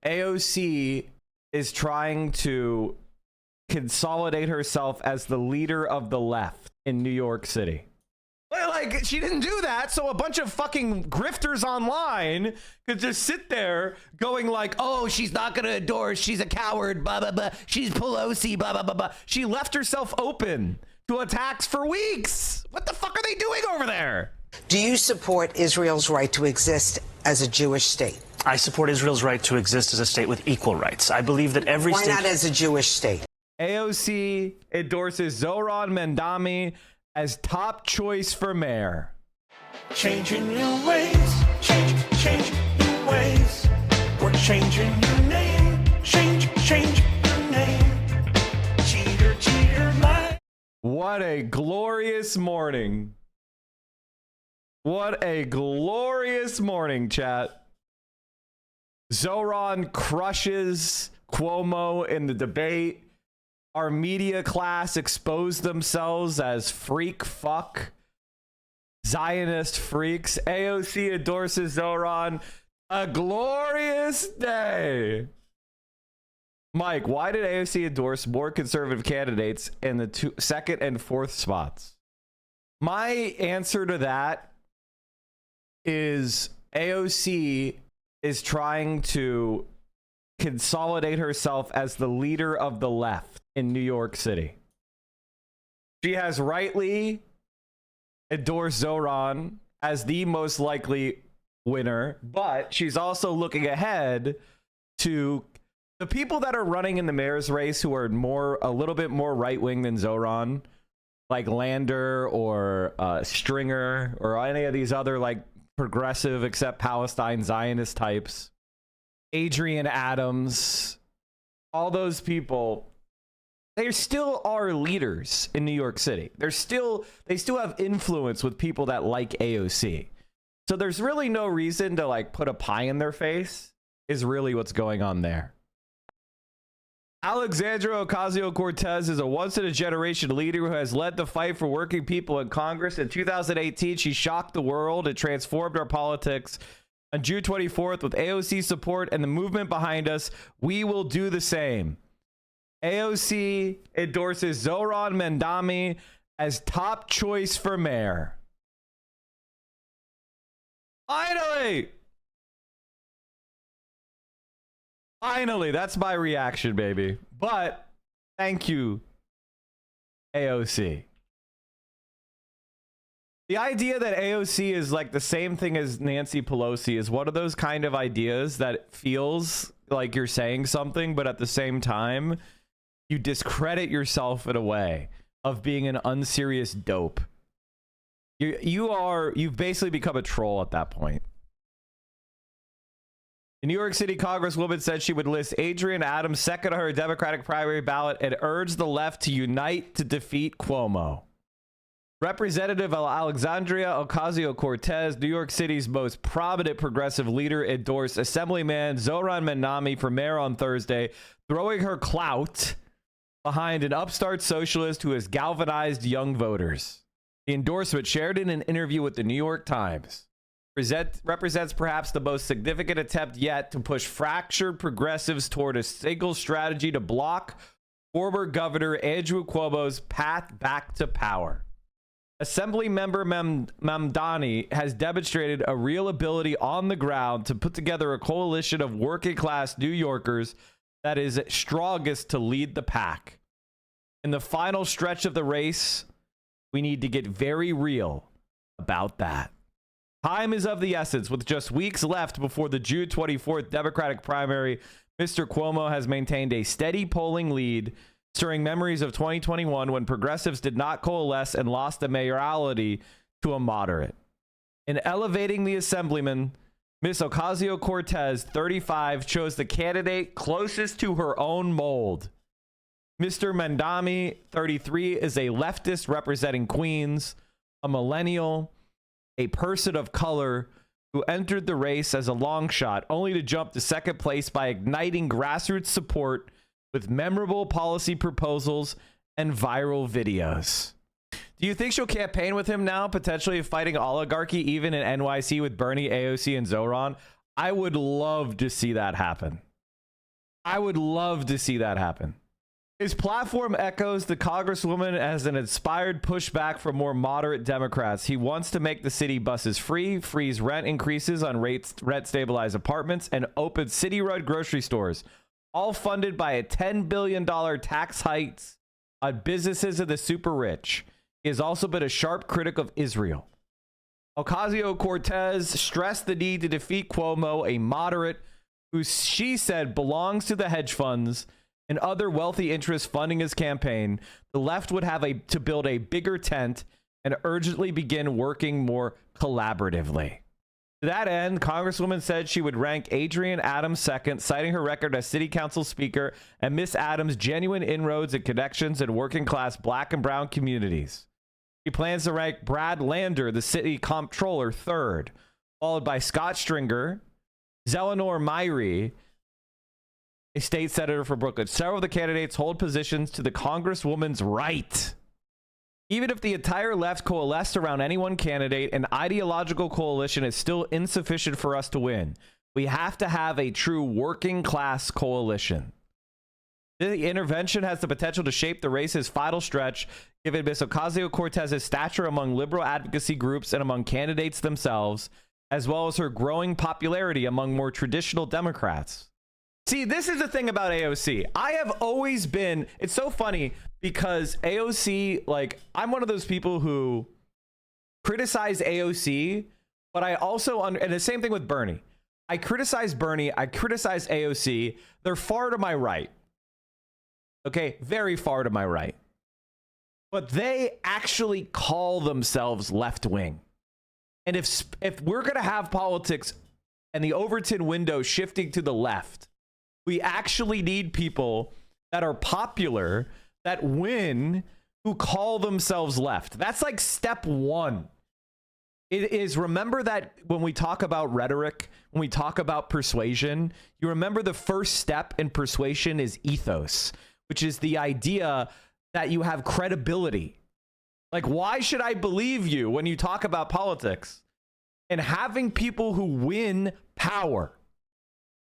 AOC is trying to consolidate herself as the leader of the left in New York City. Like, she didn't do that, so a bunch of fucking grifters online could just sit there going like, oh, she's not gonna endorse, she's a coward, blah, blah, blah, she's Pelosi, blah, blah, blah, blah. She left herself open to attacks for weeks. What the fuck are they doing over there? Do you support Israel's right to exist as a Jewish state? I support Israel's right to exist as a state with equal rights. I believe that every state... Why not as a Jewish state? AOC endorses Zohran Mandami as top choice for mayor. Changing your ways, change your ways. We're changing your name, change your name. Cheater, lie. What a glorious morning. What a glorious morning, chat. Zohran crushes Cuomo in the debate. Our media class exposed themselves as freak fuck Zionist freaks. AOC endorses Zohran. A glorious day. Mike, why did AOC endorse more conservative candidates in the second and fourth spots? My answer to that is AOC is trying to consolidate herself as the leader of the left in New York City. She has rightly endorsed Zohran as the most likely winner, but she's also looking ahead to the people that are running in the mayor's race who are a little bit more right-wing than Zohran, like Lander or Stringer or any of these other like progressive except Palestine Zionist types. Adrian Adams, all those people, they still are leaders in New York City. They still have influence with people that like AOC. So there's really no reason to like put a pie in their face is really what's going on there. Alexandria Ocasio-Cortez is a once-in-a-generation leader who has led the fight for working people in Congress. In 2018, she shocked the world and transformed our politics. On June 24th, with AOC support and the movement behind us, we will do the same. AOC endorses Zohran Mandami as top choice for mayor. Finally, that's my reaction, baby. But thank you, AOC. The idea that AOC is like the same thing as Nancy Pelosi is one of those kind of ideas that feels like you're saying something, but at the same time, you discredit yourself in a way of being an unserious dope. You've basically become a troll at that point. The New York City Congresswoman said she would list Adrian Adams second on her Democratic primary ballot and urged the left to unite to defeat Cuomo. Representative Alexandria Ocasio-Cortez, New York City's most prominent progressive leader, endorsed Assemblyman Zohran Mandami for mayor on Thursday, throwing her clout behind an upstart socialist who has galvanized young voters. The endorsement, shared in an interview with the New York Times, represents perhaps the most significant attempt yet to push fractured progressives toward a single strategy to block former Governor Andrew Cuomo's path back to power. Assembly member Mamdani has demonstrated a real ability on the ground to put together a coalition of working class New Yorkers that is strongest to lead the pack. In the final stretch of the race, we need to get very real about that. Time is of the essence. With just weeks left before the June 24th Democratic primary, Mr. Cuomo has maintained a steady polling lead, stirring memories of 2021 when progressives did not coalesce and lost the mayoralty to a moderate. In elevating the assemblyman, Ms. Ocasio-Cortez, 35, chose the candidate closest to her own mold. Mr. Mandami, 33, is a leftist representing Queens, a millennial, a person of color who entered the race as a long shot, only to jump to second place by igniting grassroots support with memorable policy proposals and viral videos. Do you think she'll campaign with him now, potentially fighting oligarchy even in NYC with Bernie, AOC, and Zohran? I would love to see that happen. I would love to see that happen. His platform echoes the Congresswoman as an inspired pushback from more moderate Democrats. He wants to make the city buses free, freeze rent increases on rent-stabilized apartments, and open city-run grocery stores, all funded by a $10 billion tax hikes on businesses of the super rich. He has also been a sharp critic of Israel. Ocasio-Cortez stressed the need to defeat Cuomo, a moderate who she said belongs to the hedge funds and other wealthy interests funding his campaign. The left would have to build a bigger tent and urgently begin working more collaboratively. To that end, Congresswoman said she would rank Adrienne Adams second, citing her record as city council speaker and Miss Adams' genuine inroads and connections in working class black and brown communities. She plans to rank Brad Lander, the city comptroller, third, followed by Scott Stringer, Zelenor Myrie, a state senator for Brooklyn. Several of the candidates hold positions to the Congresswoman's right. Even if the entire left coalesced around any one candidate, an ideological coalition is still insufficient for us to win. We have to have a true working class coalition. The intervention has the potential to shape the race's final stretch, given Ms. Ocasio-Cortez's stature among liberal advocacy groups and among candidates themselves, as well as her growing popularity among more traditional Democrats. See, this is the thing about AOC. I have always been, it's so funny because AOC, like, I'm one of those people who criticize AOC, but I also, and the same thing with Bernie. I criticize Bernie, I criticize AOC. They're far to my right. Okay, very far to my right. But they actually call themselves left wing. And if we're going to have politics and the Overton window shifting to the left, we actually need people that are popular, that win, who call themselves left. That's like step one. It is, remember that when we talk about rhetoric, when we talk about persuasion, you remember the first step in persuasion is ethos, which is the idea that you have credibility. Like, why should I believe you when you talk about politics? And having people who win power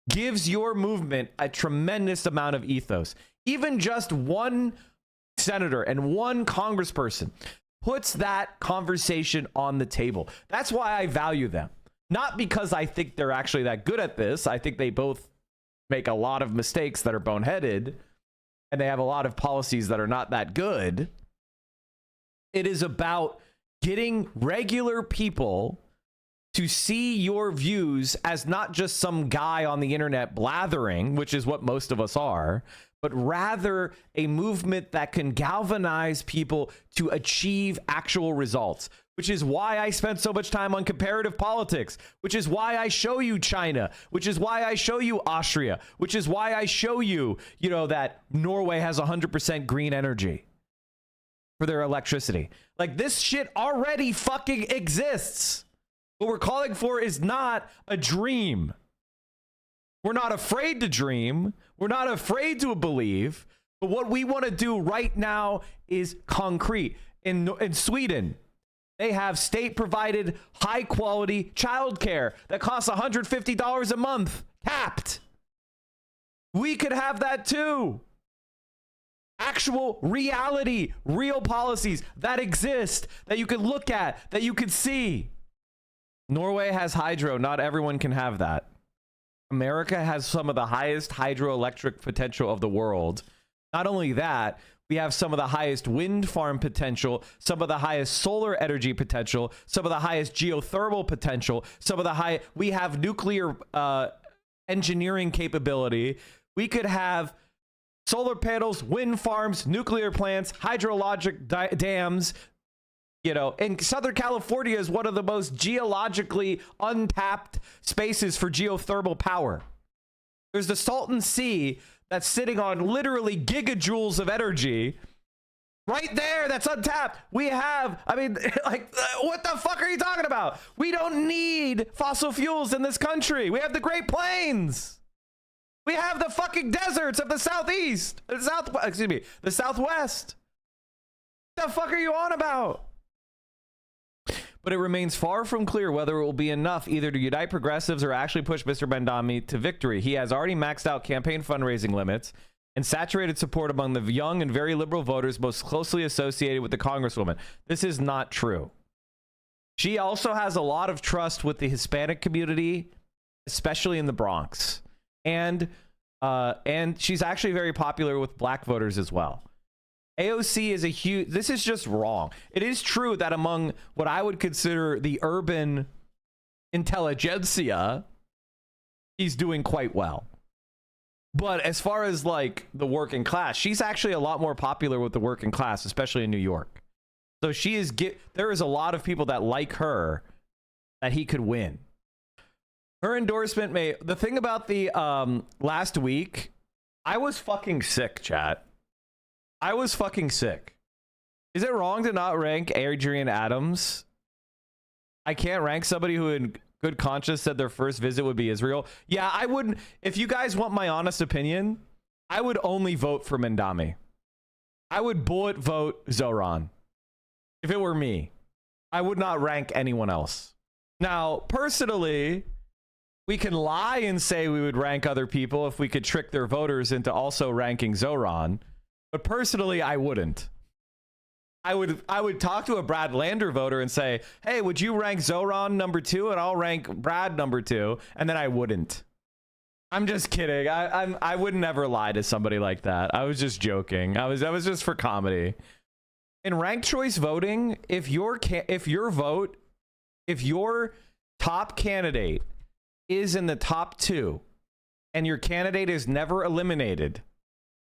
gives your movement a tremendous amount of ethos. Even just one senator and one congressperson puts that conversation on the table. That's why I value them. Not because I think they're actually that good at this. I think they both make a lot of mistakes that are boneheaded, and they have a lot of policies that are not that good. It is about getting regular people to see your views as not just some guy on the internet blathering, which is what most of us are, but rather a movement that can galvanize people to achieve actual results, which is why I spent so much time on comparative politics, which is why I show you China, which is why I show you Austria, which is why I show you, you know, that Norway has 100% green energy for their electricity. Like, this shit already fucking exists. What we're calling for is not a dream. We're not afraid to dream. We're not afraid to believe. But what we want to do right now is concrete. In Sweden, they have state-provided, high-quality childcare that costs $150 a month, capped. We could have that too. Actual reality, real policies that exist, that you can look at, that you can see. Norway has hydro. Not everyone can have that. America has some of the highest hydroelectric potential of the world. Not only that, we have some of the highest wind farm potential, some of the highest solar energy potential, some of the highest geothermal potential, some of the we have nuclear engineering capability. We could have solar panels, wind farms, nuclear plants, hydrologic dams. You know, and Southern California is one of the most geologically untapped spaces for geothermal power. There's the Salton Sea that's sitting on literally gigajoules of energy right there that's untapped. We have, I mean, like, what the fuck are you talking about? We don't need fossil fuels in this country. We have the Great Plains. We have the fucking deserts of the Southeast, the Southwest. What the fuck are you on about? but it remains far from clear whether it will be enough either to unite progressives or actually push Mr. Mandami to victory. He has already maxed out campaign fundraising limits and saturated support among the young and very liberal voters most closely associated with the Congresswoman. This is not true. She also has a lot of trust with the Hispanic community, especially in the Bronx. And she's actually very popular with black voters as well. AOC is a huge... This is just wrong. It is true that among what I would consider the urban intelligentsia, he's doing quite well. But as far as like the working class, she's actually a lot more popular with the working class, especially in New York. So she is there is a lot of people that like her that he could win. Her endorsement may... The thing about the last week, I was fucking sick, chat. I was fucking sick. Is it wrong to not rank Adrian Adams? I can't rank somebody who in good conscience said their first visit would be Israel. Yeah, I wouldn't. If you guys want my honest opinion, I would only vote for Mandami. I would bullet vote Zohran. If it were me, I would not rank anyone else. Now, personally, we can lie and say we would rank other people if we could trick their voters into also ranking Zohran. But personally, I wouldn't. I would talk to a Brad Lander voter and say, hey, would you rank Zohran number 2 and I'll rank Brad number 2, and then I wouldn't. I'm just kidding. I would never lie to somebody like that. I was just joking. That was just for comedy. In ranked choice voting, if your top candidate is in the top 2 and your candidate is never eliminated,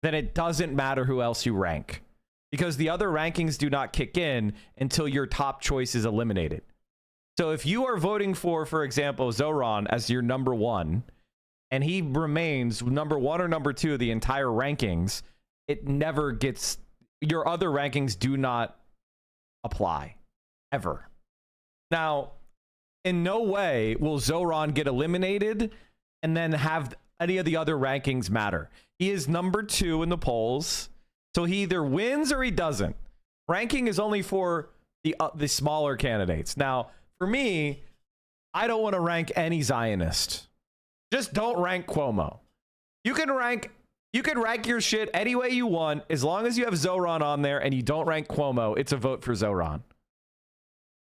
then it doesn't matter who else you rank, because the other rankings do not kick in until your top choice is eliminated. So if you are voting for example, Zohran as your number 1, and he remains number 1 or number 2 of the entire rankings, it never gets... Your other rankings do not apply, ever. Now, in no way will Zohran get eliminated and then have any of the other rankings matter. He is number 2 in the polls, so he either wins or he doesn't. Ranking is only for the smaller candidates. Now, for me, I don't want to rank any Zionist. Just don't rank Cuomo. You can rank your shit any way you want, as long as you have Zohran on there and you don't rank Cuomo. It's a vote for Zohran.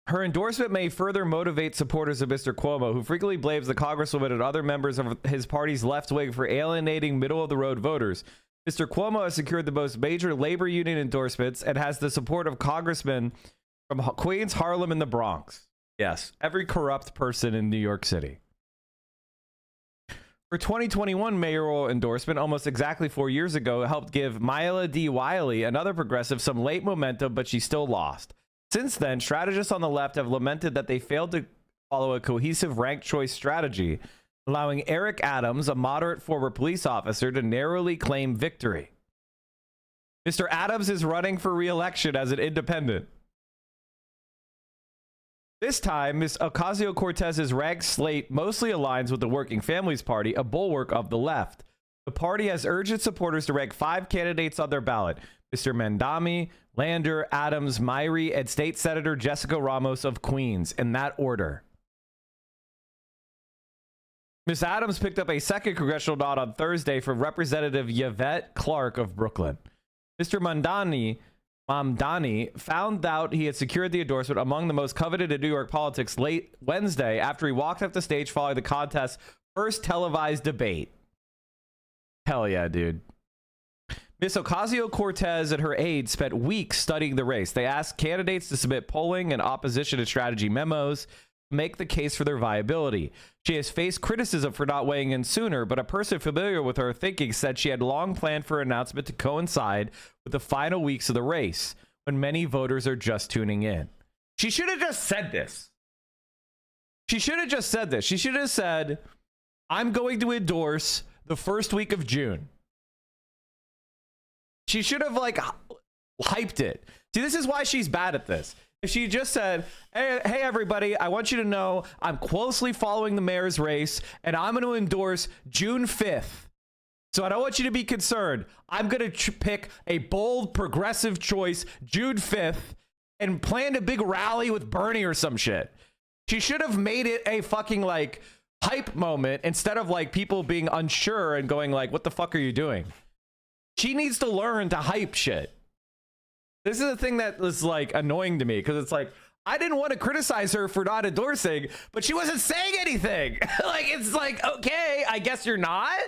Her endorsement may further motivate supporters of Mr. Cuomo, who frequently blames the Congresswoman and other members of his party's left wing for alienating middle-of-the-road voters. Mr. Cuomo has secured the most major labor union endorsements and has the support of congressmen from Queens, Harlem, and the Bronx. Yes, every corrupt person in New York City. Her 2021 mayoral endorsement, almost exactly 4 years ago, helped give Myla D. Wiley, another progressive, some late momentum, but she still lost. Since then, strategists on the left have lamented that they failed to follow a cohesive ranked choice strategy, allowing Eric Adams, a moderate former police officer, to narrowly claim victory. Mr. Adams is running for re-election as an independent. This time, Ms. Ocasio-Cortez's ranked slate mostly aligns with the Working Families Party, a bulwark of the left. The party has urged its supporters to rank 5 candidates on their ballot: Mr. Mandami, Lander, Adams, Myrie, and State Senator Jessica Ramos of Queens, in that order. Ms. Adams picked up a second congressional nod on Thursday from Representative Yvette Clarke of Brooklyn. Mr. Mamdani found out he had secured the endorsement among the most coveted in New York politics late Wednesday after he walked up the stage following the contest's first televised debate. Hell yeah, dude. Ms. Ocasio-Cortez and her aides spent weeks studying the race. They asked candidates to submit polling and opposition and strategy memos to make the case for their viability. She has faced criticism for not weighing in sooner, but a person familiar with her thinking said she had long planned for an announcement to coincide with the final weeks of the race, when many voters are just tuning in. She should have just said this. She should have just said this. She should have said, I'm going to endorse the first week of June. She should have like hyped it. See, this is why she's bad at this. If she just said, hey everybody, I want you to know I'm closely following the mayor's race and I'm going to endorse June 5th. So I don't want you to be concerned. I'm going to pick a bold progressive choice June 5th, and planned a big rally with Bernie or some shit. She should have made it a fucking like hype moment instead of like people being unsure and going like, what the fuck are you doing? She needs to learn to hype shit. This is the thing that was like annoying to me, because it's like, I didn't want to criticize her for not endorsing, but she wasn't saying anything. Like, it's like, okay, I guess you're not.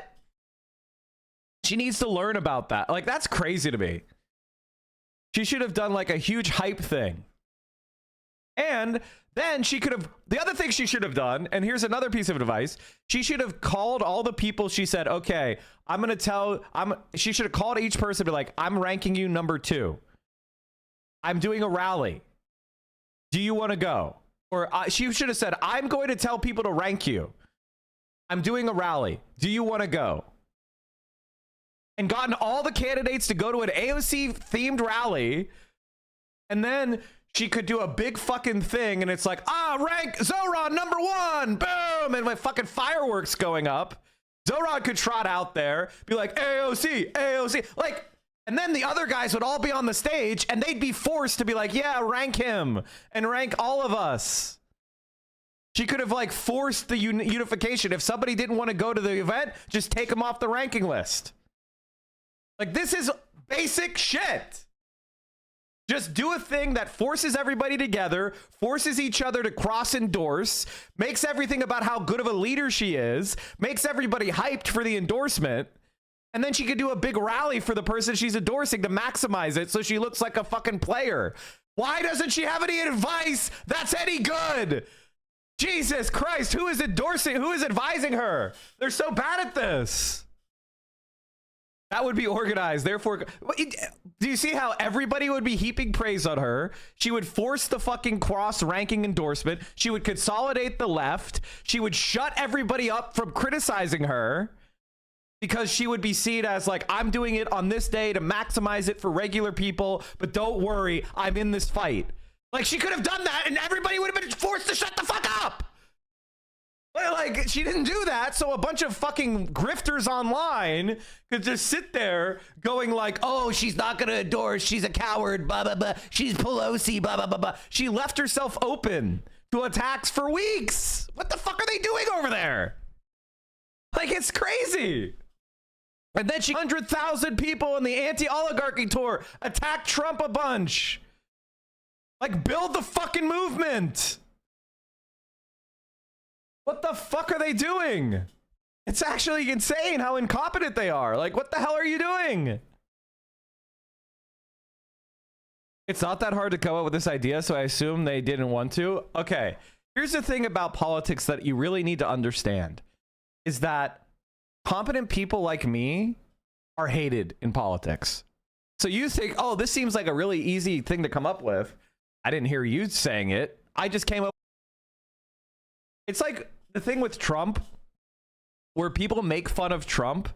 She needs to learn about that. Like, that's crazy to me. She should have done like a huge hype thing. And then she could have, the other thing she should have done, and here's another piece of advice, she should have called all the people. She said, okay, I'm going to tell, she should have called each person and be like, I'm ranking you number 2. I'm doing a rally. Do you want to go? Or she should have said, I'm going to tell people to rank you. I'm doing a rally. Do you want to go? And gotten all the candidates to go to an AOC themed rally. And then she could do a big fucking thing. And it's like, rank Zohran number 1. Boom. And my fucking fireworks going up. Zohran could trot out there, be like, AOC, AOC. Like, and then the other guys would all be on the stage and they'd be forced to be like, yeah, rank him and rank all of us. She could have like forced the unification. If somebody didn't want to go to the event, just take them off the ranking list. Like, this is basic shit. Just do a thing that forces everybody together, forces each other to cross endorse, makes everything about how good of a leader she is, makes everybody hyped for the endorsement. And then she could do a big rally for the person she's endorsing to maximize it so she looks like a fucking player. Why doesn't she have any advice that's any good? Jesus Christ, who is endorsing? Who is advising her? They're so bad at this. That would be organized. Therefore, do you see how everybody would be heaping praise on her? She would force the fucking cross-ranking endorsement. She would consolidate the left. She would shut everybody up from criticizing her, because she would be seen as like, I'm doing it on this day to maximize it for regular people, but don't worry, I'm in this fight. Like, she could have done that and everybody would have been forced to shut the fuck up. But like, she didn't do that, so a bunch of fucking grifters online could just sit there going like, oh, she's not gonna endorse, she's a coward, blah, blah, blah, she's Pelosi, blah, blah, blah, blah. She left herself open to attacks for weeks. What the fuck are they doing over there? Like, it's crazy. And then 100,000 people in the anti-oligarchy tour attack Trump a bunch. Like, build the fucking movement. What the fuck are they doing? It's actually insane how incompetent they are. Like, what the hell are you doing? It's not that hard to come up with this idea, so I assume they didn't want to. Okay, here's the thing about politics that you really need to understand, is that competent people like me are hated in politics. So you think, oh, this seems like a really easy thing to come up with. I didn't hear you saying it. I just came up. It's like the thing with Trump, where people make fun of Trump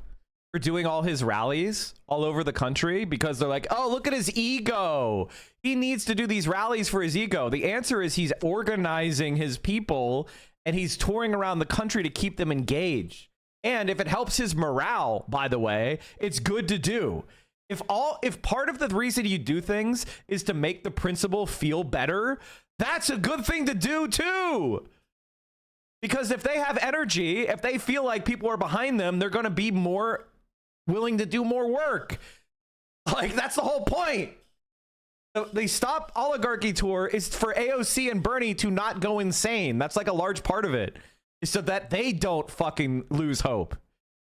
for doing all his rallies all over the country because they're like, oh, look at his ego. He needs to do these rallies for his ego. The answer is he's organizing his people and he's touring around the country to keep them engaged. And if it helps his morale, by the way, it's good to do. If part of the reason you do things is to make the principal feel better, that's a good thing to do too. Because if they have energy, if they feel like people are behind them, they're going to be more willing to do more work. Like, that's the whole point. The Stop Oligarchy tour is for AOC and Bernie to not go insane. That's like a large part of it, is so that they don't fucking lose hope,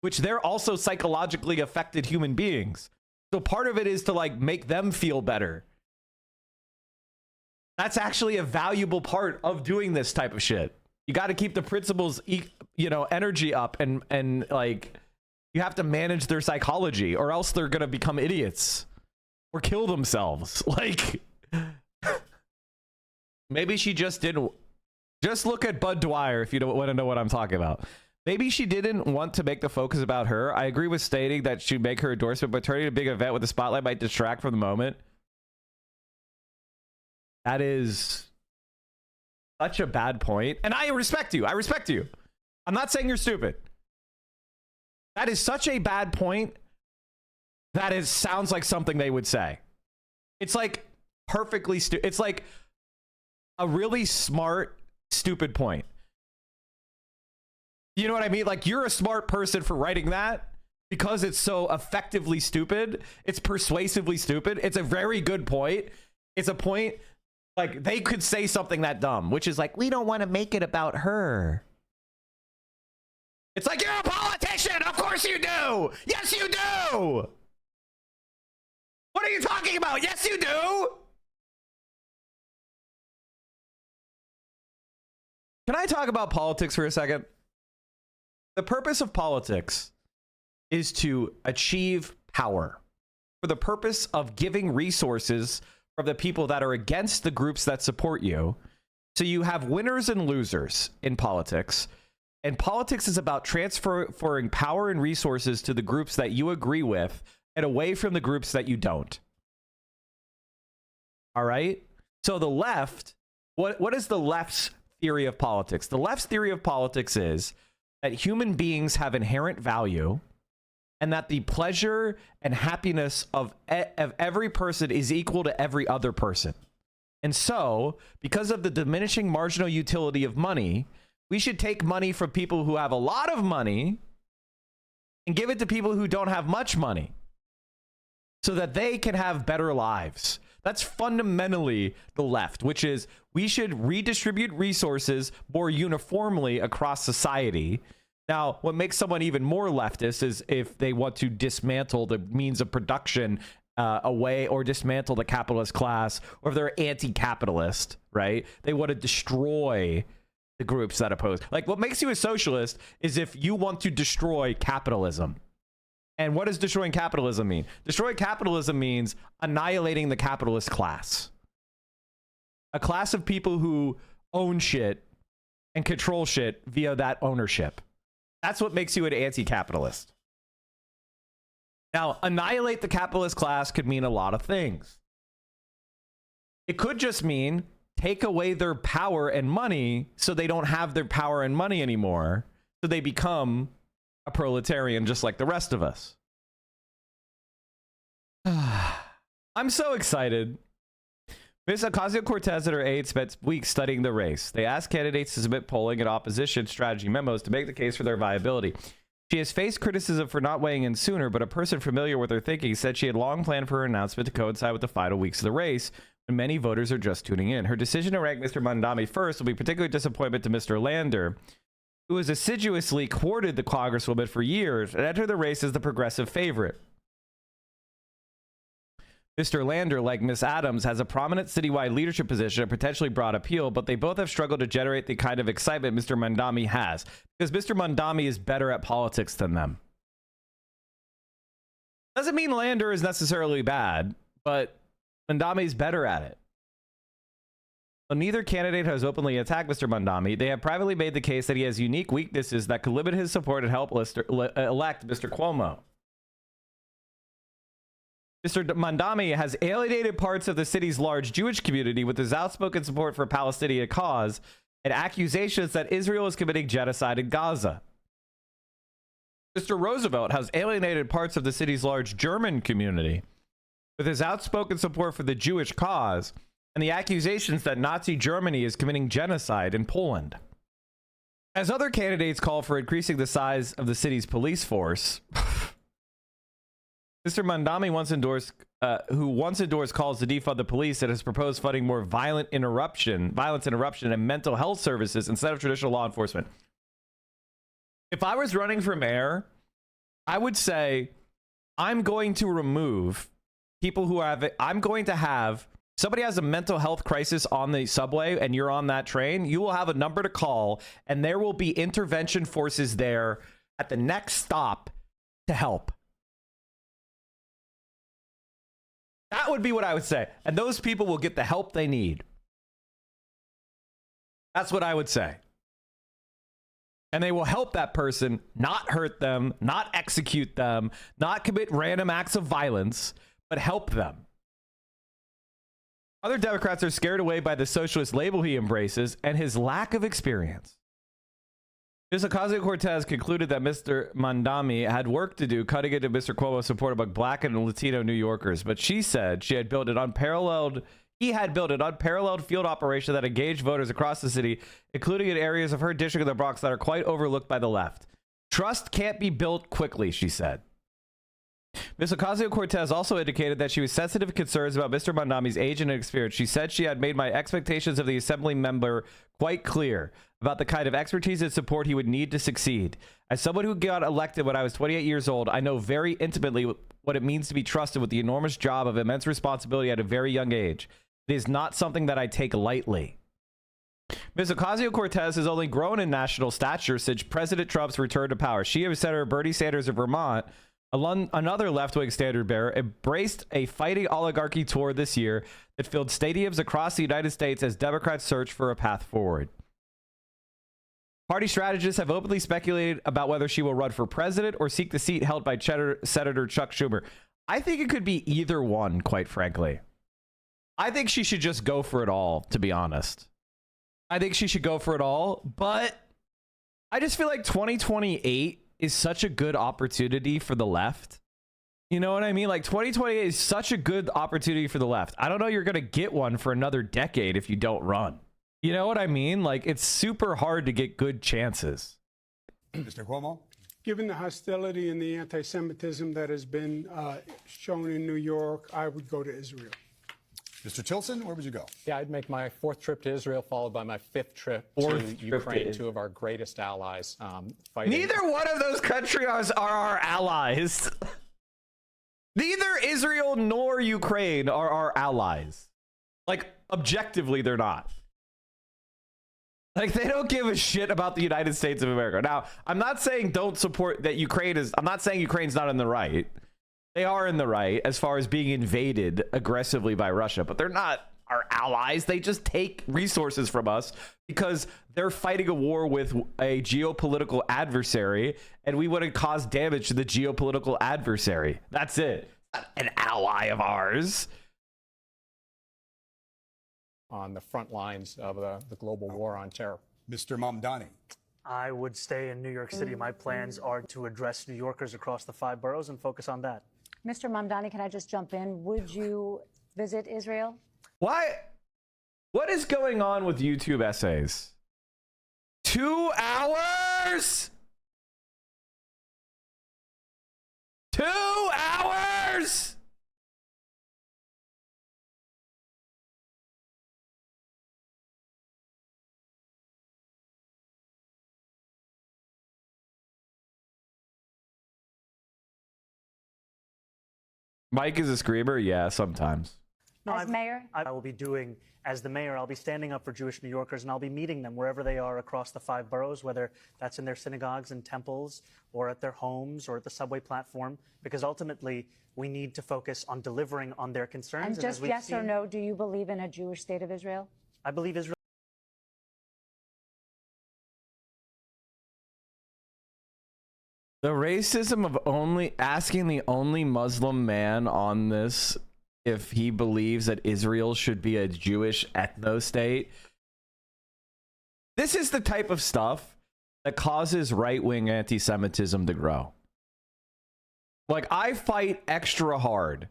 which they're also psychologically affected human beings. So part of it is to like make them feel better. That's actually a valuable part of doing this type of shit. You got to keep the principals, you know, energy up, and like, you have to manage their psychology, or else they're gonna become idiots or kill themselves. Like, maybe she just didn't. Just look at Bud Dwyer if you don't want to know what I'm talking about. Maybe she didn't want to make the focus about her. I agree with stating that she'd make her endorsement, but turning a big event with the spotlight might distract from the moment. That is such a bad point. And I respect you. I respect you. I'm not saying you're stupid. That is such a bad point that it sounds like something they would say. It's like perfectly stupid. It's like a really smart, stupid point. You know what I mean? Like, you're a smart person for writing that because it's so effectively stupid. It's persuasively stupid. It's a very good point. It's a point, like, they could say something that dumb, which is like, we don't want to make it about her. It's like, you're a politician. Of course you do. Yes, you do. What are you talking about? Yes, you do. Can I talk about politics for a second? The purpose of politics is to achieve power for the purpose of giving resources from the people that are against the groups that support you. So you have winners and losers in politics. And politics is about transferring power and resources to the groups that you agree with and away from the groups that you don't. All right? So the left, what is the left's theory of politics? The left's theory of politics is that human beings have inherent value and that the pleasure and happiness of every person is equal to every other person. And so, because of the diminishing marginal utility of money, we should take money from people who have a lot of money and give it to people who don't have much money so that they can have better lives. That's fundamentally the left, which is we should redistribute resources more uniformly across society. Now, what makes someone even more leftist is if they want to dismantle the means of production away, or dismantle the capitalist class, or if they're anti-capitalist, right? They want to destroy the groups that oppose. Like, what makes you a socialist is if you want to destroy capitalism. And what does destroying capitalism mean? Destroying capitalism means annihilating the capitalist class. A class of people who own shit and control shit via that ownership. That's what makes you an anti-capitalist. Now, annihilate the capitalist class could mean a lot of things. It could just mean take away their power and money so they don't have their power and money anymore, so they become a proletarian just like the rest of us. I'm so excited. Ms. Ocasio-Cortez and her aides spent weeks studying the race. They asked candidates to submit polling and opposition strategy memos to make the case for their viability. She has faced criticism for not weighing in sooner, but a person familiar with her thinking said she had long planned for her announcement to coincide with the final weeks of the race, when many voters are just tuning in. Her decision to rank Mr. Mamdani first will be particularly disappointment to Mr. Lander, who has assiduously courted the congresswoman for years and entered the race as the progressive favorite. Mr. Lander, like Ms. Adams, has a prominent citywide leadership position and potentially broad appeal, but they both have struggled to generate the kind of excitement Mr. Mamdani has, because Mr. Mamdani is better at politics than them. Doesn't mean Lander is necessarily bad, but Mamdani is better at it. Well, neither candidate has openly attacked Mr. Mamdani. They have privately made the case that he has unique weaknesses that could limit his support and help elect Mr. Cuomo. Mr. Mamdani has alienated parts of the city's large Jewish community with his outspoken support for a Palestinian cause and accusations that Israel is committing genocide in Gaza. Mr. Roosevelt has alienated parts of the city's large German community with his outspoken support for the Jewish cause and the accusations that Nazi Germany is committing genocide in Poland. As other candidates call for increasing the size of the city's police force, Mr. Mamdani who once endorsed calls to defund the police and has proposed funding more violence interruption, and mental health services instead of traditional law enforcement. If I was running for mayor, I would say I'm going to remove people who have it. I'm going to have somebody has a mental health crisis on the subway and you're on that train, you will have a number to call and there will be intervention forces there at the next stop to help. That would be what I would say. And those people will get the help they need. That's what I would say. And they will help that person, not hurt them, not execute them, not commit random acts of violence, but help them. Other Democrats are scared away by the socialist label he embraces and his lack of experience. Ms. Ocasio-Cortez concluded that Mr. Mamdani had work to do cutting into Mr. Cuomo's support among Black and Latino New Yorkers, but she said she had built an unparalleled He had built an unparalleled field operation that engaged voters across the city, including in areas of her district of the Bronx that are quite overlooked by the left. Trust can't be built quickly, she said. Ms. Ocasio-Cortez also indicated that she was sensitive to concerns about Mr. Mamdani's age and experience. She said she had made my expectations of the assembly member quite clear about the kind of expertise and support he would need to succeed. As someone who got elected when I was 28 years old, I know very intimately what it means to be trusted with the enormous job of immense responsibility at a very young age. It is not something that I take lightly. Ms. Ocasio-Cortez has only grown in national stature since President Trump's return to power. She and Senator Bernie Sanders of Vermont, another left-wing standard bearer, embraced a fighting oligarchy tour this year that filled stadiums across the United States as Democrats search for a path forward. Party strategists have openly speculated about whether she will run for president or seek the seat held by Senator Chuck Schumer. I think it could be either one, quite frankly. I think she should just go for it all, to be honest. I think she should go for it all, but I just feel like 2028 is such a good opportunity for the left. You know what I mean? Like 2028 is such a good opportunity for the left. I don't know you're going to get one for another decade if you don't run. You know what I mean? Like it's super hard to get good chances. Mr. Cuomo? Given the hostility and the anti-Semitism that has been shown in New York, I would go to Israel. Mr. Tilson, where would you go? Yeah, I'd make my 4th trip to Israel, followed by my 5th trip to Ukraine, two of our greatest allies. Fighting. Neither one of those countries are our allies. Neither Israel nor Ukraine are our allies. Like, objectively, they're not. Like, they don't give a shit about the United States of America. Now, I'm not saying don't support that Ukraine is... I'm not saying Ukraine's not in the right. They are in the right as far as being invaded aggressively by Russia, but they're not our allies. They just take resources from us because they're fighting a war with a geopolitical adversary, and we want to cause damage to the geopolitical adversary. That's it. Not an ally of ours. On the front lines of the global war on terror. Mr. Mamdani? I would stay in New York City. My plans are to address New Yorkers across the 5 boroughs and focus on that. Mr. Mamdani, can I just jump in? Would you visit Israel? Why? What is going on with YouTube essays? 2 hours? 2 hours? Mike is a screamer? Yeah, sometimes. No, As mayor? I will be doing, as the mayor, I'll be standing up for Jewish New Yorkers, and I'll be meeting them wherever they are across the 5 boroughs, whether that's in their synagogues and temples or at their homes or at the subway platform, because ultimately we need to focus on delivering on their concerns. And just yes or no, do you believe in a Jewish state of Israel? I believe Israel. The racism of only asking the only Muslim man on this if he believes that Israel should be a Jewish ethno-state. This is the type of stuff that causes right-wing anti-Semitism to grow. Like, I fight extra hard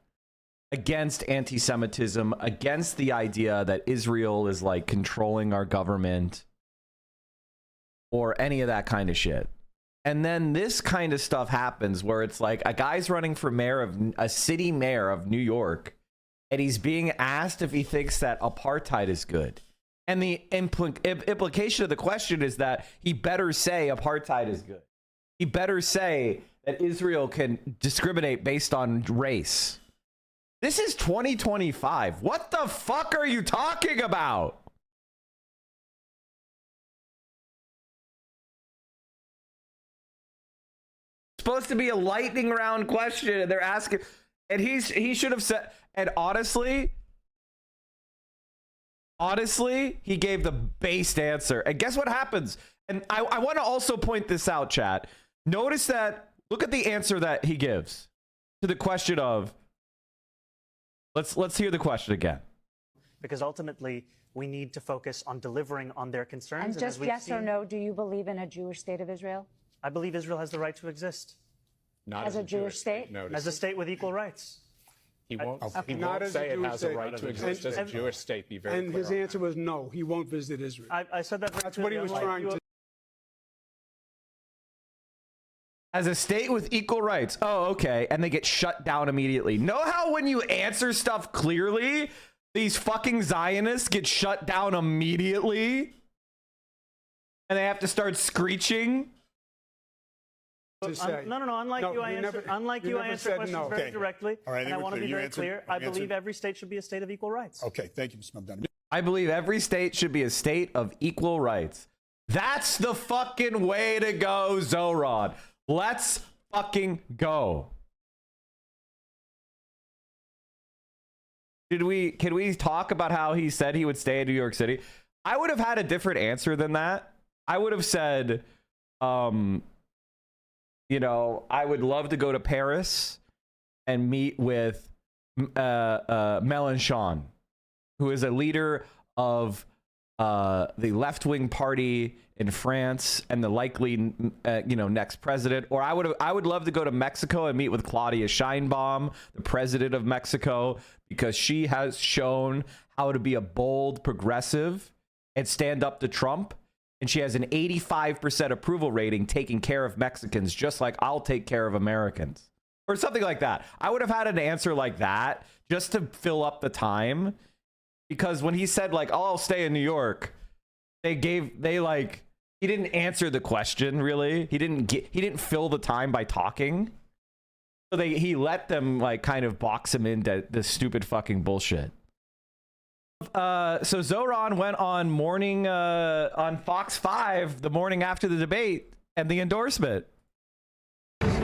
against anti-Semitism, against the idea that Israel is like controlling our government or any of that kind of shit. And then this kind of stuff happens where it's like a guy's running for a city mayor of New York, and he's being asked if he thinks that apartheid is good. And the implication of the question is that he better say apartheid is good. He better say that Israel can discriminate based on race. This is 2025. What the fuck are you talking about? Supposed to be a lightning round question, and they're asking, and he should have said, and honestly, he gave the based answer. And guess what happens? And I want to also point this out, chat. Notice that, look at the answer that he gives to the question of, let's hear the question again. Because ultimately, we need to focus on delivering on their concerns. And just yes or no, do you believe in a Jewish state of Israel? I believe Israel has the right to exist. Not As a Jewish state? Notice. As a state with equal rights. He won't Not as a say it Jewish has a state. right to exist as a Jewish state. Be very And clear his on answer was no, he won't visit Israel. I said that. That's what he was trying to. As a state with equal rights. Oh, okay. And they get shut down immediately. Know how when you answer stuff clearly, these fucking Zionists get shut down immediately? And they have to start screeching? To say. No. Unlike No, you, I you answer. never- Unlike you you, I never answer said questions no. very Okay. directly, All right, I and think I we're want to clear. be You very answered- clear. I you answered- believe every state should be a state of equal rights. Okay, thank you, Mr. Mamdani. I believe every state should be a state of equal rights. That's the fucking way to go, Zohran. Let's fucking go. Can we talk about how he said he would stay in New York City? I would have had a different answer than that. I would have said, you know, I would love to go to Paris and meet with Mélenchon, who is a leader of the left-wing party in France and the likely next president. Or I would love to go to Mexico and meet with Claudia Sheinbaum, the president of Mexico, because she has shown how to be a bold progressive and stand up to Trump. And she has an 85% approval rating, taking care of Mexicans, just like I'll take care of Americans, or something like that. I would have had an answer like that just to fill up the time, because when he said like, "Oh, I'll stay in New York," he didn't answer the question really. He didn't fill the time by talking. So he let them like kind of box him into this stupid fucking bullshit. So Zohran went on on Fox 5 the morning after the debate and the endorsement.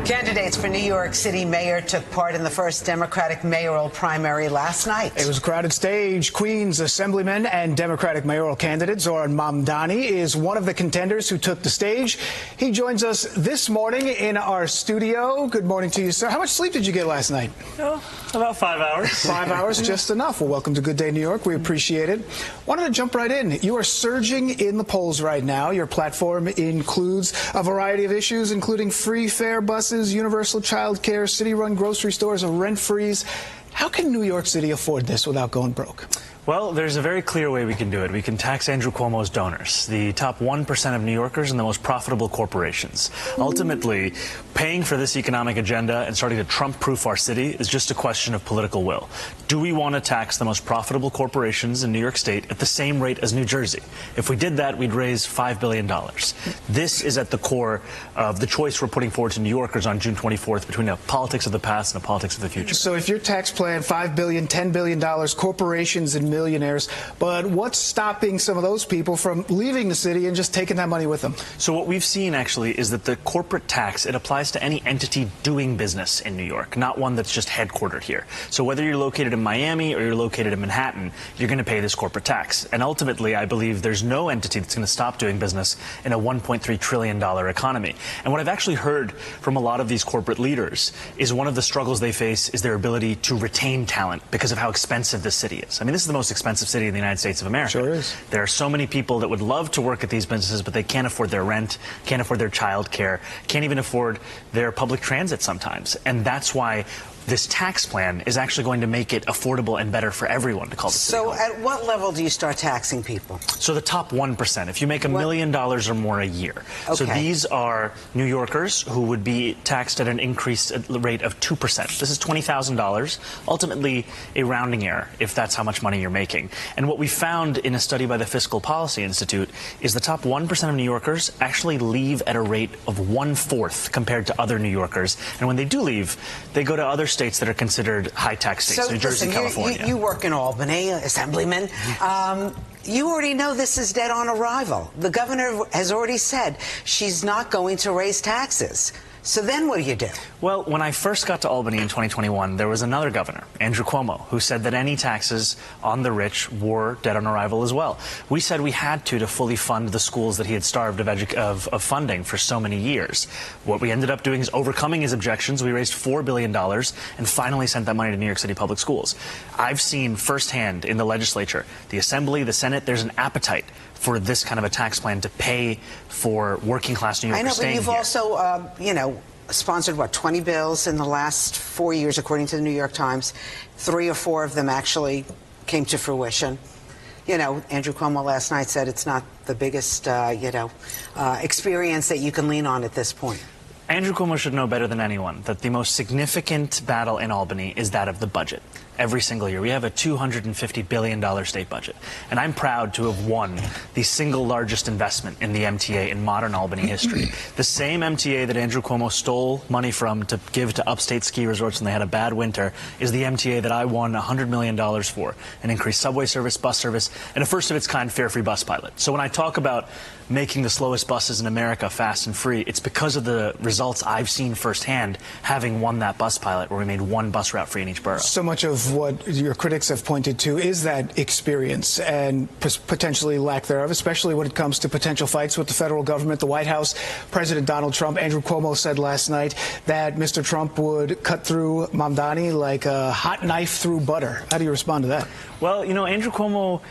Candidates for New York City mayor took part in the first Democratic mayoral primary last night. It was a crowded stage. Queens Assemblyman and Democratic mayoral candidate Zohran Mamdani is one of the contenders who took the stage. He joins us this morning in our studio. Good morning to you, sir. How much sleep did you get last night? Oh, about 5 hours. 5 hours, just enough. Well, welcome to Good Day New York. We appreciate it. Wanted to jump right in. You are surging in the polls right now. Your platform includes a variety of issues, including free fare buses, universal child care, city-run grocery stores, a rent freeze. How can New York City afford this without going broke? Well, there's a very clear way we can do it. We can tax Andrew Cuomo's donors, the top 1% of New Yorkers and the most profitable corporations. Ultimately, paying for this economic agenda and starting to Trump-proof our city is just a question of political will. Do we want to tax the most profitable corporations in New York State at the same rate as New Jersey? If we did that, we'd raise $5 billion. This is at the core of the choice we're putting forward to New Yorkers on June 24th between a politics of the past and a politics of the future. So if your tax plan, $5 billion, $10 billion, corporations and millionaires, but what's stopping some of those people from leaving the city and just taking that money with them? So what we've seen actually is that the corporate tax, it applies to any entity doing business in New York, not one that's just headquartered here. So whether you're located in Miami or you're located in Manhattan, you're going to pay this corporate tax. And ultimately, I believe there's no entity that's going to stop doing business in a $1.3 trillion economy. And what I've actually heard from a lot of these corporate leaders is one of the struggles they face is their ability to retain talent because of how expensive this city is. I mean, this is the most expensive city in the United States of America. Sure is. There are so many people that would love to work at these businesses, but they can't afford their rent, can't afford their child care, can't even afford their public transit sometimes. And that's why this tax plan is actually going to make it affordable and better for everyone to call the city home. So at what level do you start taxing people? So the top 1%, if you make $1 million or more a year. Okay. So these are New Yorkers who would be taxed at an increased rate of 2%. This is $20,000, ultimately a rounding error if that's how much money you're making. And what we found in a study by the Fiscal Policy Institute is the top 1% of New Yorkers actually leave at a rate of 1/4 compared to other New Yorkers. And when they do leave, they go to other states that are considered high tax states, So New Jersey, listen, California. you work in Albany, Assemblyman. You already know this is dead on arrival. The governor has already said she's not going to raise taxes. So then what do you do? Well, when I first got to Albany in 2021, there was another governor, Andrew Cuomo, who said that any taxes on the rich were dead on arrival as well. We said we had to fully fund the schools that he had starved of funding for so many years. What we ended up doing is overcoming his objections. We raised $4 billion and finally sent that money to New York City public schools. I've seen firsthand in the legislature, the Assembly, the Senate, there's an appetite for this kind of a tax plan to pay for working class New Yorkers I know, but staying you've here. also, sponsored, 20 bills in the last 4 years, according to the New York Times. 3 or 4 of them actually came to fruition. Andrew Cuomo last night said it's not the biggest, experience that you can lean on at this point. Andrew Cuomo should know better than anyone that the most significant battle in Albany is that of the budget. Every single year. We have a $250 billion state budget. And I'm proud to have won the single largest investment in the MTA in modern Albany history. The same MTA that Andrew Cuomo stole money from to give to upstate ski resorts when they had a bad winter is the MTA that I won $100 million for. An increased subway service, bus service, and a first-of-its-kind fare-free bus pilot. So when I talk about making the slowest buses in America fast and free, it's because of the results I've seen firsthand, having won that bus pilot where we made one bus route free in each borough. So much of what your critics have pointed to is that experience and potentially lack thereof, especially when it comes to potential fights with the federal government, the White House, President Donald Trump. Andrew Cuomo said last night that Mr. Trump would cut through Mamdani like a hot knife through butter. How do you respond to that? Well, Andrew Cuomo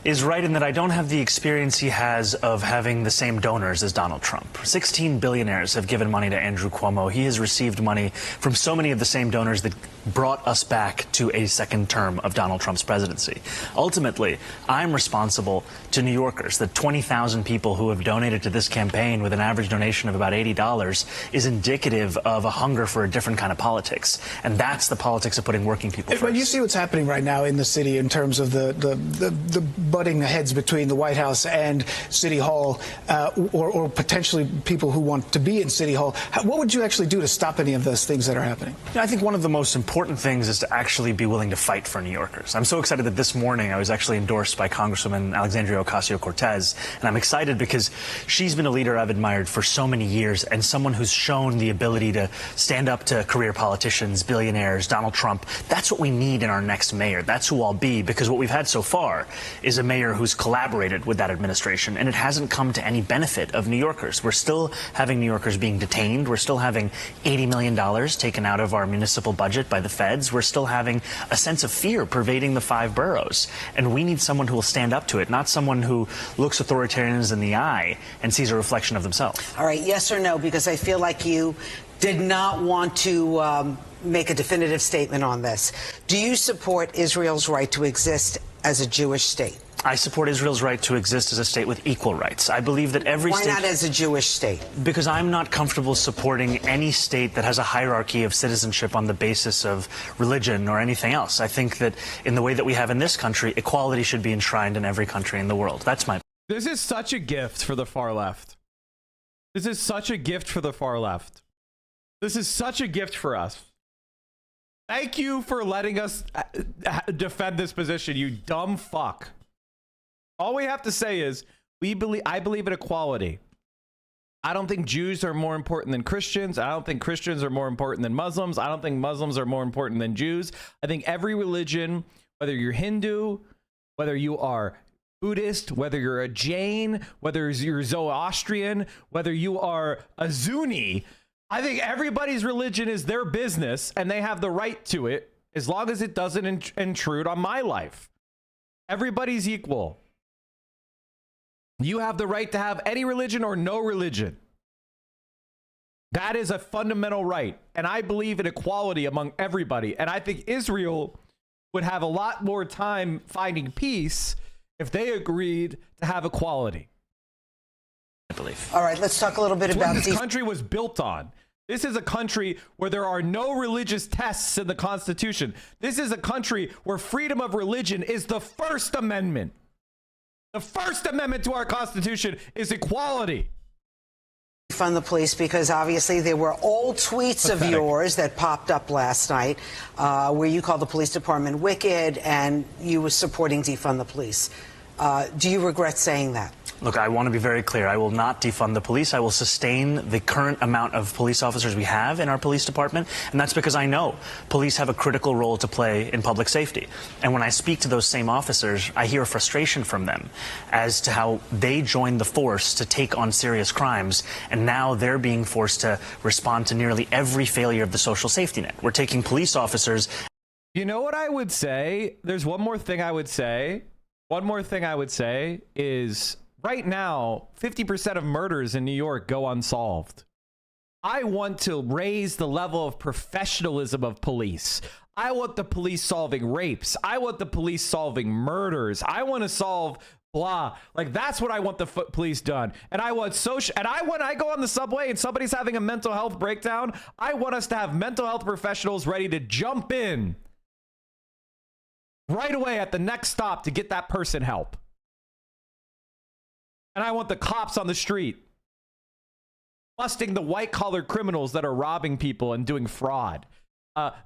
is right in that I don't have the experience he has of having the same donors as Donald Trump. 16 billionaires have given money to Andrew Cuomo. He has received money from so many of the same donors that brought us back to a second term of Donald Trump's presidency. Ultimately, I'm responsible to New Yorkers. The 20,000 people who have donated to this campaign with an average donation of about $80 is indicative of a hunger for a different kind of politics. And that's the politics of putting working people first. But you see what's happening right now in the city in terms of the butting heads between the White House and City Hall, or potentially people who want to be in City Hall. What would you actually do to stop any of those things that are happening? I think one of the most important things is to actually be willing to fight for New Yorkers. I'm so excited that this morning I was actually endorsed by Congresswoman Alexandria Ocasio-Cortez, and I'm excited because she's been a leader I've admired for so many years and someone who's shown the ability to stand up to career politicians, billionaires, Donald Trump. That's what we need in our next mayor. That's who I'll be, because what we've had so far is a mayor who's collaborated with that administration, and it hasn't come to any benefit of New Yorkers. We're still having New Yorkers being detained. We're still having $80 million taken out of our municipal budget by the feds. We're still having a sense of fear pervading the 5 boroughs, and we need someone who will stand up to it, not someone who looks authoritarians in the eye and sees a reflection of themselves. All right, yes or no, because I feel like you did not want to make a definitive statement on this. Do you support Israel's right to exist as a Jewish state? I support Israel's right to exist as a state with equal rights. I believe that every state... Why not as a Jewish state? Because I'm not comfortable supporting any state that has a hierarchy of citizenship on the basis of religion or anything else. I think that in the way that we have in this country, equality should be enshrined in every country in the world. That's my... This is such a gift for the far left. This is such a gift for the far left. This is such a gift for us. Thank you for letting us defend this position, you dumb fuck. All we have to say is I believe in equality. I don't think Jews are more important than Christians. I don't think Christians are more important than Muslims. I don't think Muslims are more important than Jews. I think every religion, whether you're Hindu, whether you are Buddhist, whether you're a Jain, whether you're Zoroastrian, whether you are a Sunni, I think everybody's religion is their business and they have the right to it as long as it doesn't intrude on my life. Everybody's equal. You have the right to have any religion or no religion. That is a fundamental right. And I believe in equality among everybody. And I think Israel would have a lot more time finding peace if they agreed to have equality. I believe. All right, let's talk a little bit about what this country was built on. This is a country where there are no religious tests in the Constitution. This is a country where freedom of religion is the First Amendment. The First Amendment to our Constitution is equality. Fund the police, because obviously there were old tweets of yours that popped up last night where you called the police department wicked and you were supporting defund the police. Do you regret saying that? Look, I want to be very clear. I will not defund the police. I will sustain the current amount of police officers we have in our police department, and that's because I know police have a critical role to play in public safety. And when I speak to those same officers, I hear frustration from them as to how they joined the force to take on serious crimes, and now they're being forced to respond to nearly every failure of the social safety net. We're taking police officers... You know what I would say? There's one more thing I would say. One more thing I would say is... Right now, 50% of murders in New York go unsolved. I want to raise the level of professionalism of police. I want the police solving rapes. I want the police solving murders. I want to solve blah. Like, that's what I want the police done. And I want when I go on the subway and somebody's having a mental health breakdown, I want us to have mental health professionals ready to jump in right away at the next stop to get that person help. And I want the cops on the street busting the white-collar criminals that are robbing people and doing fraud.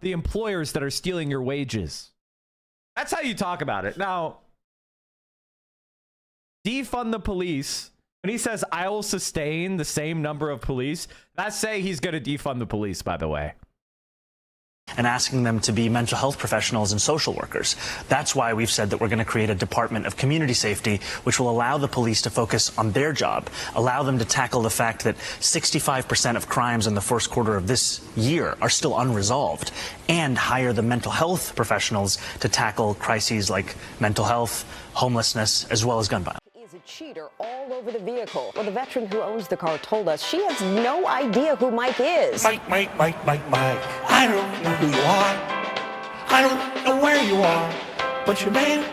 The employers that are stealing your wages. That's how you talk about it. Now, defund the police. When he says, I will sustain the same number of police, that's say he's going to defund the police, by the way. And asking them to be mental health professionals and social workers. That's why we've said that we're going to create a Department of Community Safety, which will allow the police to focus on their job, allow them to tackle the fact that 65% of crimes in the first quarter of this year are still unresolved, and hire the mental health professionals to tackle crises like mental health, homelessness, as well as gun violence. A cheater all over the vehicle. Well, the veteran who owns the car told us she has no idea who Mike is. Mike. I don't know who you are. I don't know where you are. But your name.